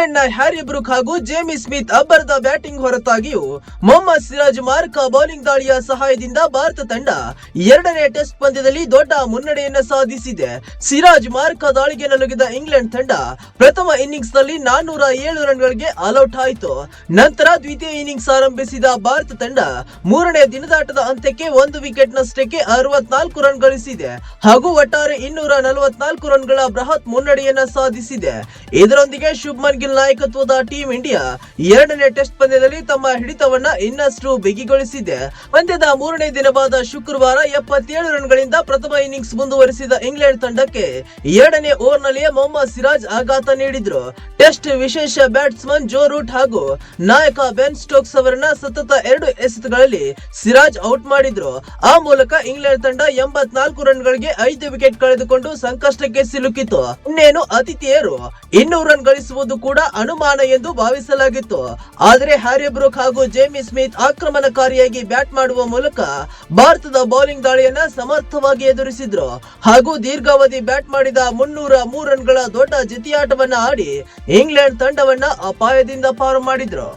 England ನ Harry Brooke ಹಾಗೂ Jamie Smith ಅಬ್ಬರದ ಬ್ಯಾಟಿಂಗ್ ಹೊರತಾಗಿಯೂ ಮೊಹಮ್ಮದ್ ಸಿರಾಜ್ ಮಾರ್ಕ ಬೌಲಿಂಗ್ ದಾಳಿಯ ಸಹಾಯದಿಂದ ಭಾರತ ತಂಡ ಎರಡನೇ ಟೆಸ್ಟ್ ಪಂದ್ಯದಲ್ಲಿ ದೊಡ್ಡ ಮುನ್ನಡೆಯನ್ನು ಸಾಧಿಸಿದೆ. ಸಿರಾಜ್ ಮಾರ್ಕ ದಾಳಿಗೆ ನಲುಗಿದ ಇಂಗ್ಲೆಂಡ್ ತಂಡ ಪ್ರಥಮ ಇನ್ನಿಂಗ್ಸ್ ನಲ್ಲಿ 407 ರನ್ಗಳಿಗೆ ಆಲ್ಔಟ್ ಆಯಿತು. ನಂತರ ದ್ವಿತೀಯ ಇನ್ನಿಂಗ್ಸ್ ಆರಂಭಿಸಿದ ಭಾರತ ತಂಡ ಮೂರನೇ ದಿನದಾಟದ ಅಂತ್ಯಕ್ಕೆ 1 ವಿಕೆಟ್ ನಷ್ಟಕ್ಕೆ 64 ರನ್ ಗಳಿಸಿದೆ ಹಾಗೂ ಒಟ್ಟಾರೆ 244 ರನ್ಗಳ ಬೃಹತ್ ಮುನ್ನಡೆಯನ್ನ ಸಾಧಿಸಿದೆ. ಇದರೊಂದಿಗೆ ಶುಭ್ಮನ್ ಗಿಲ್ ನಾಯಕತ್ವದ ಟೀಂ ಇಂಡಿಯಾ ಎರಡನೇ ಟೆಸ್ಟ್ ಪಂದ್ಯದಲ್ಲಿ ತಮ್ಮ ಹಿಡಿತವನ್ನ ಇನ್ನಷ್ಟು ಬಿಗಿಗೊಳಿಸಿದೆ. ಪಂದ್ಯದ ಮೂರನೇ ದಿನವಾದ ಶುಕ್ರವಾರ 77 ರನ್ಗಳಿಂದ ಪ್ರಥಮ ಇನ್ನಿಂಗ್ಸ್ ಮುಂದುವರಿಸಿದ ಇಂಗ್ಲೆಂಡ್ ತಂಡಕ್ಕೆ ಎರಡನೇ ಓವರ್ನಲ್ಲಿಯೇ ಮೊಹಮ್ಮದ್ ಸಿರಾಜ್ ಆಘಾತ ನೀಡಿದ್ರು. ಟೆಸ್ಟ್ ವಿಶೇಷ ಬ್ಯಾಟ್ಸ್ಮನ್ ಜೋ ರೂಟ್ ಹಾಗೂ ನಾಯಕ ಬೆನ್ ಸ್ಟೋಕ್ಸ್ ಅವರನ್ನ ಸತತ 2 ಎಸೆತಗಳಲ್ಲಿ ಸಿರಾಜ್ ಔಟ್ ಮಾಡಿದ್ರು. ಆ ಮೂಲಕ ಇಂಗ್ಲೆಂಡ್ ತಂಡ 84 ರನ್ಗಳಿಗೆ 5 ವಿಕೆಟ್ ಕಳೆದುಕೊಂಡು ಸಂಕಷ್ಟಕ್ಕೆ ಸಿಲುಕಿತು. ಇನ್ನೇನು ಆತಿಥೇಯರು 200 ರನ್ ಗಳಿಸುವುದು ಕೂಡ ಅನುಮಾನ ಎಂದು ಭಾವಿಸಲಾಗಿತ್ತು. ಆದರೆ ಹ್ಯಾರಿ ಬ್ರೂಕ್ ಹಾಗೂ ಜೇಮಿ ಸ್ಮಿತ್ ಆಕ್ರಮಣಕಾರಿಯಾಗಿ ಬ್ಯಾಟ್ ಮಾಡುವ ಮೂಲಕ ಭಾರತದ ಬೌಲಿಂಗ್ ದಾಳಿಯನ್ನ ಸಮರ್ಥವಾಗಿ ಎದುರಿಸಿದ್ರು ಹಾಗೂ ದೀರ್ಘಾವಧಿ ಬ್ಯಾಟ್ ಮಾಡಿದ 303 ರನ್ಗಳ ದೊಡ್ಡ ಜತಿಯಾಟವನ್ನ ಆಡಿ ಇಂಗ್ಲೆಂಡ್ ತಂಡವನ್ನ ಅಪಾಯದಿಂದ ಪಾರು ಮಾಡಿದ್ರು.